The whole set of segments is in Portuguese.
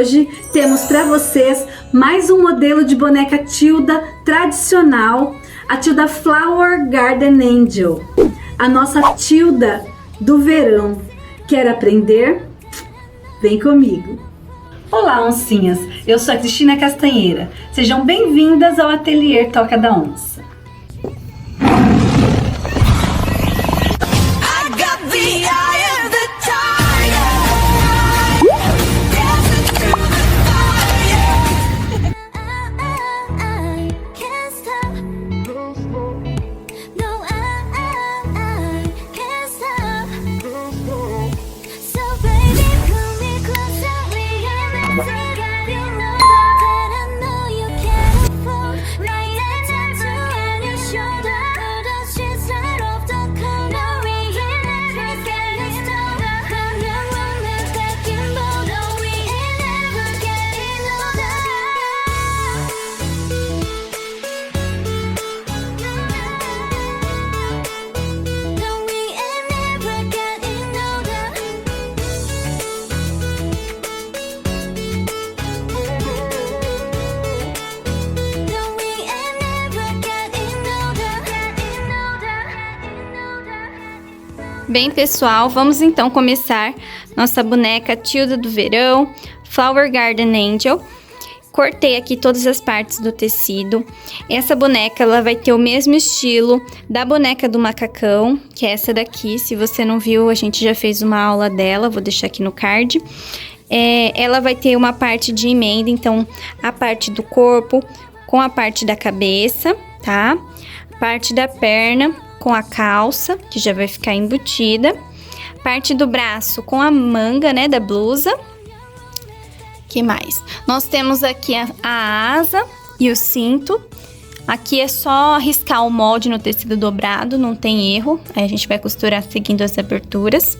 hoje temos para vocês mais um modelo de boneca Tilda tradicional, a Tilda Flower Garden Angel, a nossa Tilda do verão. Quer aprender? Vem comigo! Olá, oncinhas! Eu sou a Cristina Castanheira. Sejam bem-vindas ao Ateliê Toca da Onça. Bem, pessoal, vamos então começar nossa boneca Tilda do verão, Flower Garden Angel. Cortei aqui todas as partes do tecido. Essa boneca, ela vai ter o mesmo estilo da boneca do macacão, que é essa daqui. Se você não viu, a gente já fez uma aula dela, vou deixar aqui no card. Ela vai ter uma parte de emenda, então a parte do corpo com a parte da cabeça, tá? Parte da perna com a calça, que já vai ficar embutida. Parte do braço com a manga, né, da blusa. Que mais? Nós temos aqui a asa e o cinto. Aqui é só riscar o molde no tecido dobrado, não tem erro. Aí a gente vai costurar seguindo as aberturas.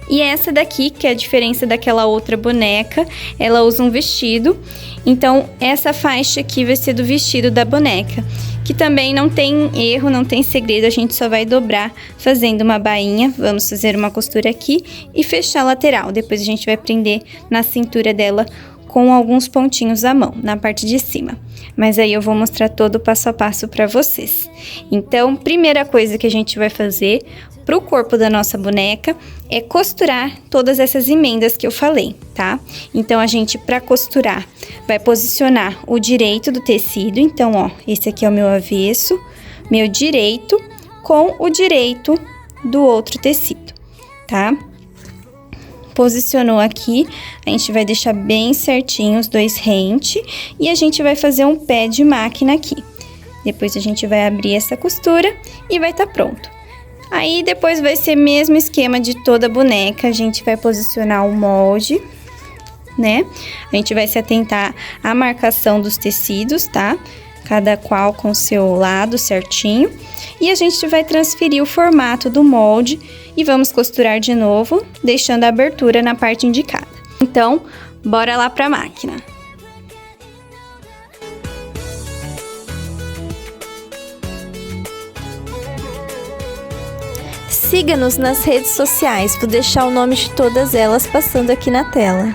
E essa daqui, que é a diferença daquela outra boneca, ela usa um vestido. Então, essa faixa aqui vai ser do vestido da boneca, que também não tem erro, não tem segredo, a gente só vai dobrar fazendo uma bainha. Vamos fazer uma costura aqui e fechar a lateral. Depois a gente vai prender na cintura dela com alguns pontinhos à mão, na parte de cima. Mas aí eu vou mostrar todo o passo a passo para vocês. Então, primeira coisa que a gente vai fazer pro corpo da nossa boneca é costurar todas essas emendas que eu falei, tá? Então, a gente, para costurar, vai posicionar o direito do tecido. Então, ó, esse aqui é o meu avesso, meu direito com o direito do outro tecido, tá? Posicionou aqui, a gente vai deixar bem certinho os dois rentes e a gente vai fazer um pé de máquina aqui. Depois a gente vai abrir essa costura e vai estar pronto. Aí depois vai ser mesmo esquema de toda a boneca, a gente vai posicionar o molde, né? A gente vai se atentar à marcação dos tecidos, tá? Cada qual com o seu lado certinho. E a gente vai transferir o formato do molde e vamos costurar de novo, deixando a abertura na parte indicada. Então, bora lá pra máquina. Siga-nos nas redes sociais, vou deixar o nome de todas elas passando aqui na tela.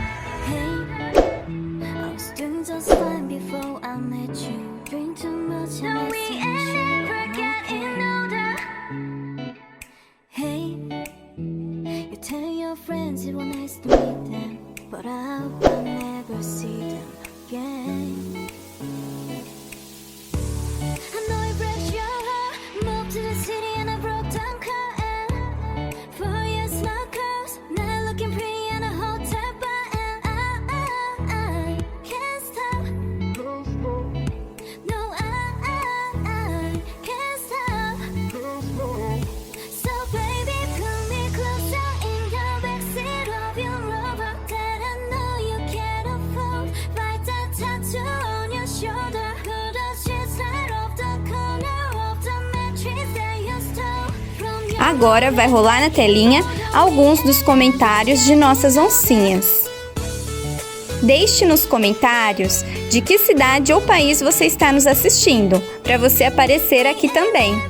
Agora vai rolar na telinha alguns dos comentários de nossas oncinhas. Deixe nos comentários de que cidade ou país você está nos assistindo, para você aparecer aqui também.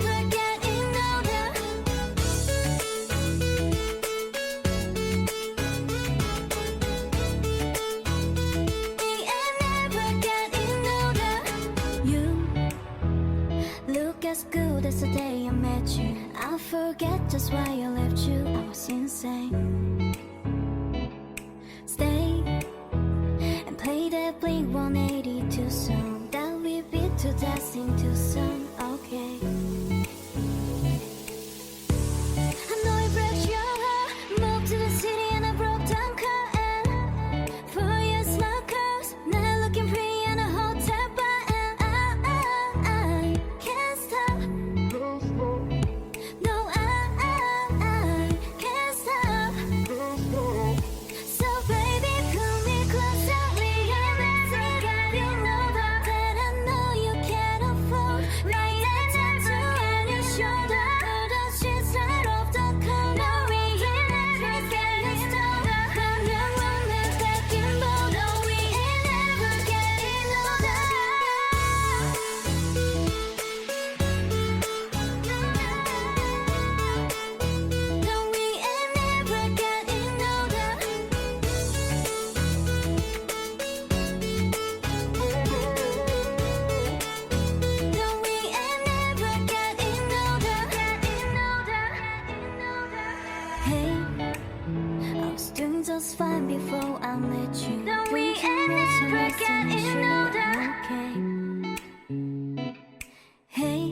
as good as the day I met you. I forget just why I left you. I was insane. Stay and play that Blink-182 song that we beat to death in Tucson. Okay. I know it breaks your heart. Moved to the city and I broke down car. And 4 years my cars. Now looking pretty in a hotel bar. And I can't stop. No, I can't stop. So baby, pull me closer. We are messing up. You know that I know you can't afford. Right that tattoo on your shoulder. Put the sheets right off the corner. We ain't never getting started. From your room and back in Boulder. We ain't never getting older. No, we ain't never getting older. No, we ain't never getting older. Hey, I was doing just fine before I met you. No, we ain't never getting older. Okay. Hey,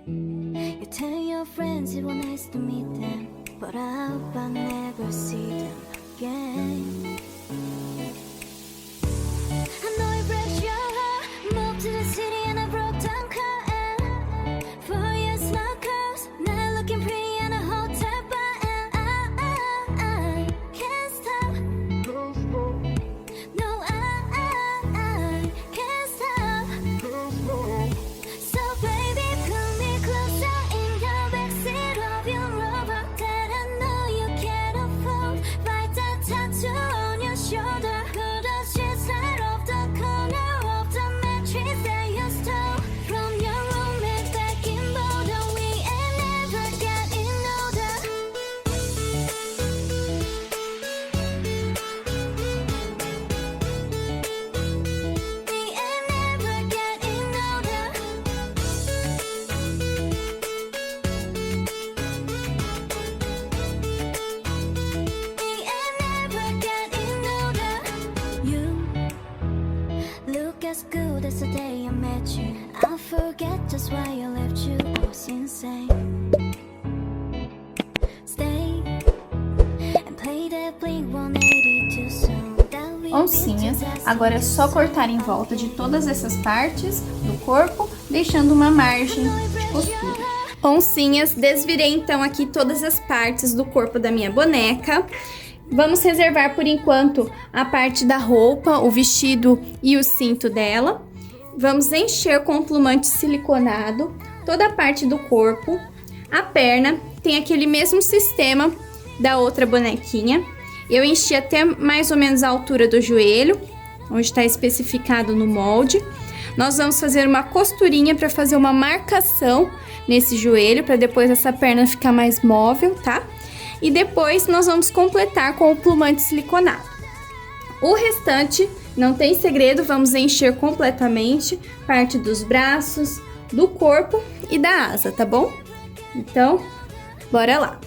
you tell your friends it was nice to meet them, but I hope I never see them again. I know it breaks your heart. Moved to the city and I broke down car. And 4 years my cars. Now looking pretty in a hotel bar. And I can't stop. No, I can't stop. So baby, pull me closer in the backseat of your Rover that I know you can't afford. Write that tattoo on your shoulder. Put the sheets right off the corner of the mattress that you stole from your roommate back in Boulder. We ain't never getting older. We ain't never getting older. We ain't never getting older. You look as good as the day I met you. I forget just why I left you. I was insane. Stay and play that Blink-182 song that we beat Oncinhas, to death. agora é só cortar em volta de todas essas partes do corpo, deixando uma margem de costura. Oncinhas, desvirei então aqui todas as partes do corpo da minha boneca. Vamos reservar por enquanto a parte da roupa, o vestido e o cinto dela. Vamos encher com plumante siliconado toda a parte do corpo. A perna tem aquele mesmo sistema da outra bonequinha. Eu enchi até mais ou menos a altura do joelho, onde está especificado no molde. Nós vamos fazer uma costurinha para fazer uma marcação nesse joelho, para depois essa perna ficar mais móvel, tá? E depois nós vamos completar com o plumante siliconado. O restante não tem segredo, vamos encher completamente parte dos braços, do corpo e da asa, tá bom? Então, bora lá!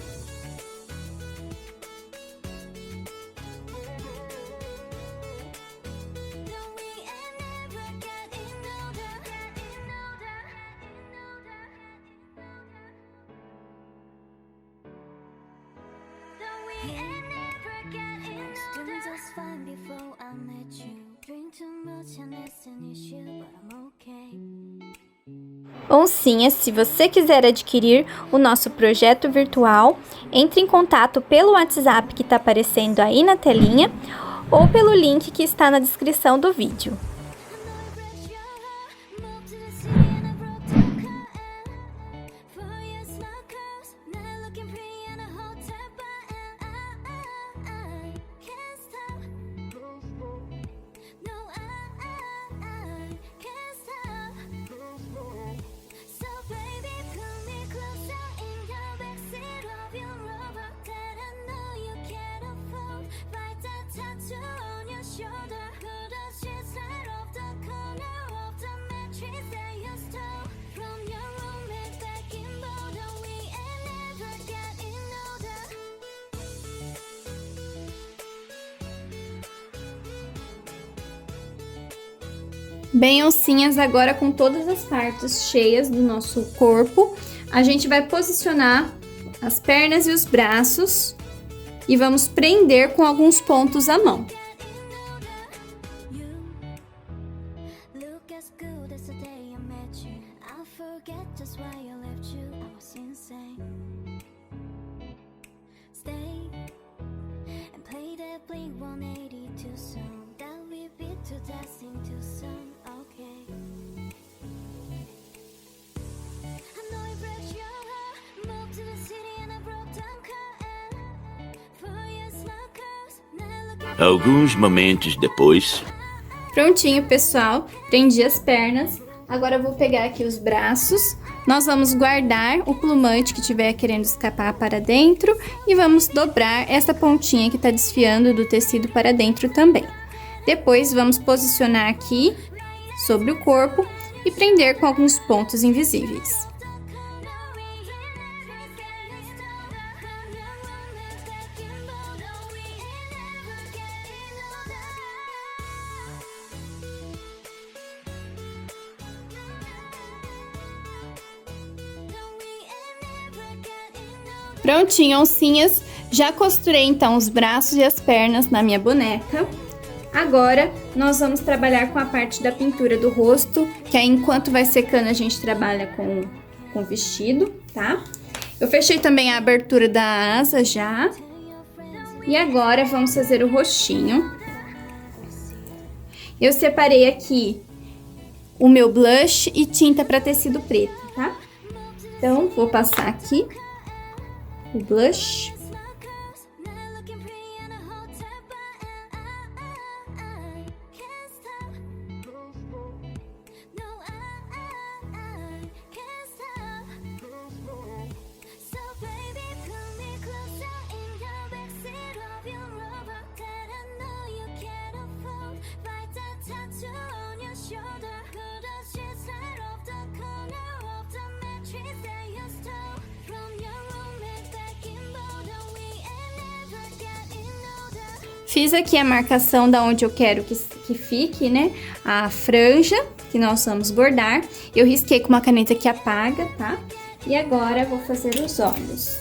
I was doing just fine before I met you. Drink too much and it's an issue, but I'm okay. Oncinhas, se você quiser adquirir o nosso projeto virtual, entre em contato pelo WhatsApp que está aparecendo aí na telinha ou pelo link que está na descrição do vídeo. Tattoo on your shoulder, put the sheets right Bem, oncinhas, agora com todas as partes cheias do nosso corpo, a gente vai posicionar as pernas e os braços e vamos prender com alguns pontos à mão. Look as good as the day I met you. I forget just why I left you. I was insane. Stay and play that Blink 182 song that we beat to death into some. Okay. I know it breaks your heart. Moved to the city and I broke down car. For your smart cars, now look at Alguns momentos depois. Prontinho, pessoal, prendi as pernas. Agora eu vou pegar aqui os braços. Nós vamos guardar o plumante que estiver querendo escapar para dentro e vamos dobrar essa pontinha que está desfiando do tecido para dentro também. Depois vamos posicionar aqui sobre o corpo e prender com alguns pontos invisíveis. Prontinho, oncinhas. Já costurei então os braços e as pernas na minha boneca. Agora nós vamos trabalhar com a parte da pintura do rosto, que aí enquanto vai secando a gente trabalha com o vestido, tá? Eu fechei também a abertura da asa já. E agora vamos fazer o rostinho. Eu separei aqui o meu blush e tinta para tecido preto, tá? Então vou passar aqui o blush. Fiz aqui a marcação da onde eu quero que fique, né, a franja que nós vamos bordar. Eu risquei com uma caneta que apaga, tá? E agora vou fazer os olhos.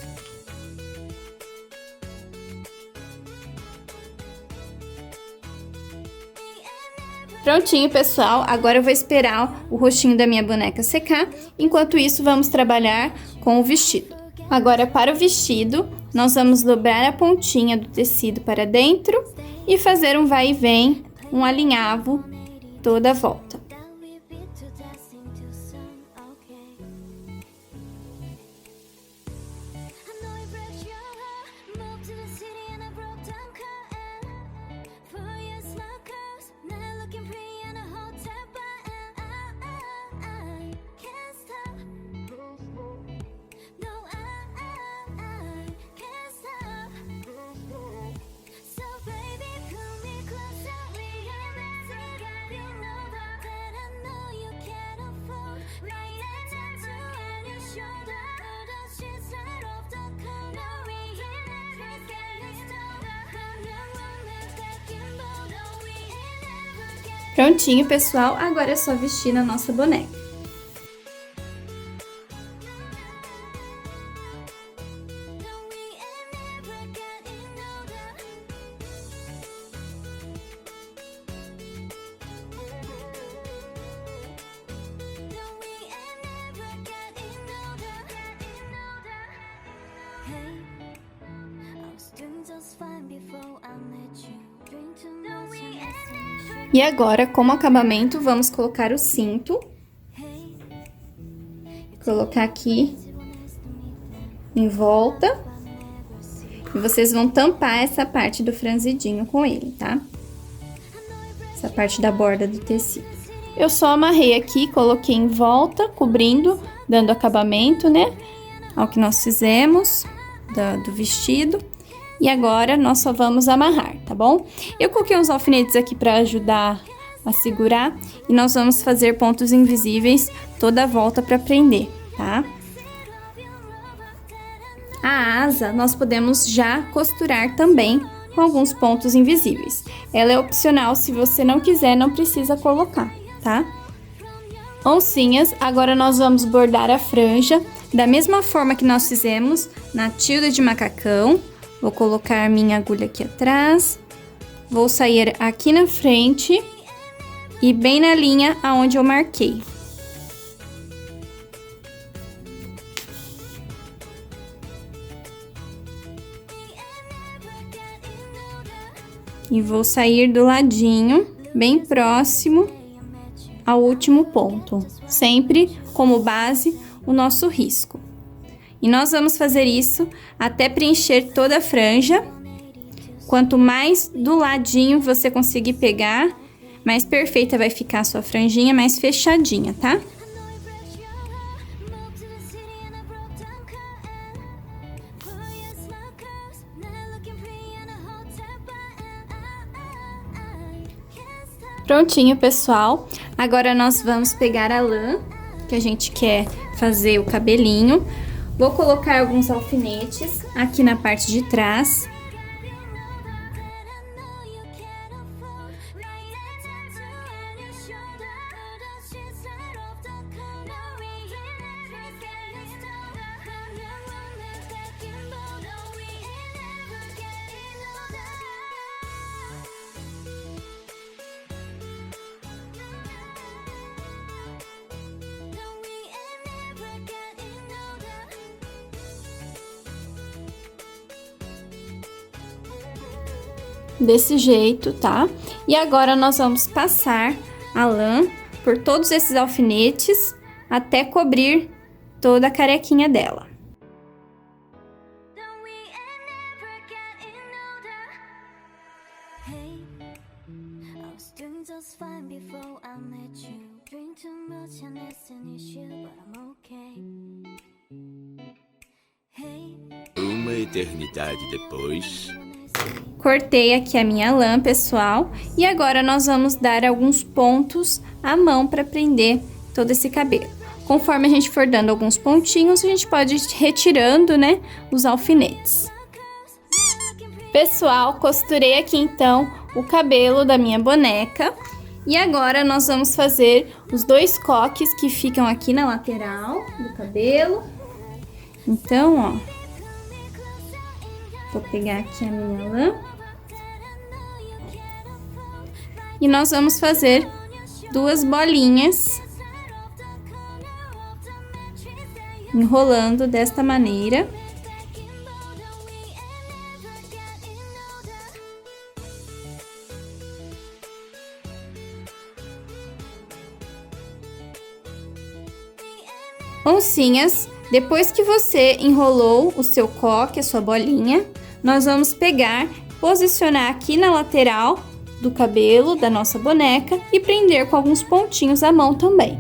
Prontinho, pessoal. Agora eu vou esperar o rostinho da minha boneca secar. Enquanto isso, vamos trabalhar com o vestido. Agora, para o vestido, nós vamos dobrar a pontinha do tecido para dentro e fazer um vai e vem, um alinhavo toda a volta. Prontinho, pessoal. Agora é só vestir na nossa boneca. E agora, como acabamento, vamos colocar o cinto. Colocar aqui em volta. E vocês vão tampar essa parte do franzidinho com ele, tá? Essa parte da borda do tecido. Eu só amarrei aqui, coloquei em volta, cobrindo, dando acabamento, né? Ao que nós fizemos do vestido. E agora, nós só vamos amarrar, tá bom? Eu coloquei uns alfinetes aqui pra ajudar a segurar. E nós vamos fazer pontos invisíveis toda a volta pra prender, tá? A asa, nós podemos já costurar também com alguns pontos invisíveis. Ela é opcional, se você não quiser, não precisa colocar, tá? Oncinhas, agora nós vamos bordar a franja da mesma forma que nós fizemos na tilda de macacão. Vou colocar minha agulha aqui atrás, vou sair aqui na frente e bem na linha aonde eu marquei. E vou sair do ladinho, bem próximo ao último ponto, sempre como base o nosso risco. E nós vamos fazer isso até preencher toda a franja. Quanto mais do ladinho você conseguir pegar, mais perfeita vai ficar a sua franjinha, mais fechadinha, tá? Prontinho, pessoal. Agora nós vamos pegar a lã que a gente quer fazer o cabelinho. Vou colocar alguns alfinetes aqui na parte de trás. Desse jeito, tá? E agora nós vamos passar a lã por todos esses alfinetes até cobrir toda a carequinha dela. Uma eternidade depois. Cortei aqui a minha lã, pessoal, e agora nós vamos dar alguns pontos à mão para prender todo esse cabelo. Conforme a gente for dando alguns pontinhos, a gente pode ir retirando, né, os alfinetes. Pessoal, costurei aqui então o cabelo da minha boneca. E agora nós vamos fazer os dois coques que ficam aqui na lateral do cabelo. Então, ó, vou pegar aqui a minha lã. E nós vamos fazer duas bolinhas, enrolando desta maneira. Oncinhas, depois que você enrolou o seu coque, a sua bolinha, nós vamos pegar, posicionar aqui na lateral do cabelo da nossa boneca e prender com alguns pontinhos à mão também.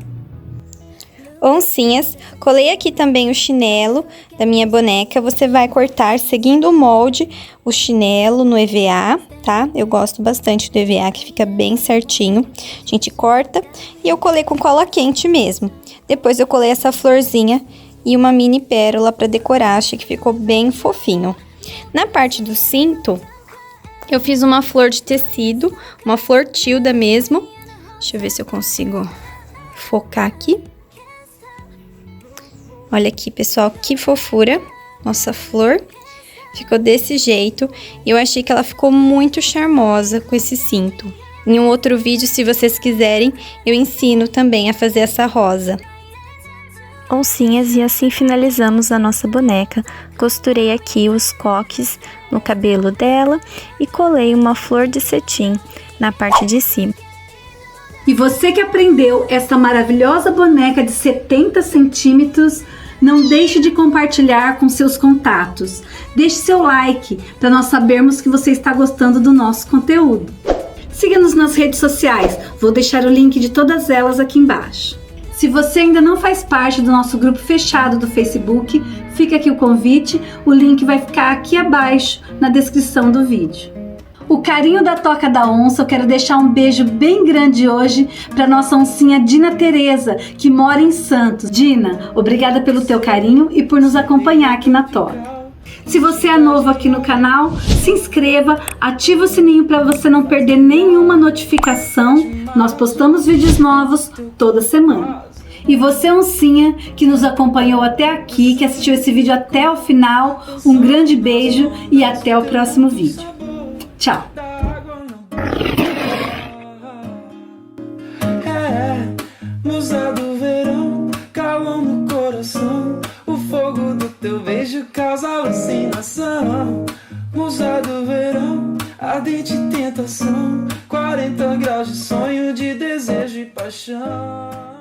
Oncinhas, colei aqui também o chinelo da minha boneca. Você vai cortar seguindo o molde o chinelo no EVA, tá? Eu gosto bastante do EVA, que fica bem certinho. A gente corta e eu colei com cola quente mesmo. Depois eu colei essa florzinha e uma mini pérola para decorar, achei que ficou bem fofinho. Na parte do cinto, eu fiz uma flor de tecido, uma flor tilda mesmo. Deixa eu ver se eu consigo focar aqui. Olha aqui, pessoal, que fofura, nossa flor. Ficou desse jeito e eu achei que ela ficou muito charmosa com esse cinto. Em um outro vídeo, se vocês quiserem, eu ensino também a fazer essa rosa. Oncinhas, e assim finalizamos a nossa boneca. Costurei aqui os coques no cabelo dela e colei uma flor de cetim na parte de cima. E você que aprendeu essa maravilhosa boneca de 70 centímetros, não deixe de compartilhar com seus contatos. Deixe seu like para nós sabermos que você está gostando do nosso conteúdo. Siga-nos nas redes sociais, vou deixar o link de todas elas aqui embaixo. Se você ainda não faz parte do nosso grupo fechado do Facebook, fica aqui o convite, o link vai ficar aqui abaixo na descrição do vídeo. O carinho da Toca da Onça, eu quero deixar um beijo bem grande hoje para nossa oncinha Dina Tereza, que mora em Santos. Dina, obrigada pelo teu carinho e por nos acompanhar aqui na Toca. Se você é novo aqui no canal, se inscreva, ativa o sininho para você não perder nenhuma notificação. Nós postamos vídeos novos toda semana. E você, oncinha, que nos acompanhou até aqui, que assistiu esse vídeo até o final, um grande beijo e até o próximo vídeo. Tchau! Musa do verão, calor no coração. O fogo do teu beijo causa alucinação. Musa do verão, ardente tentação. 40 graus de sonho, de desejo e paixão.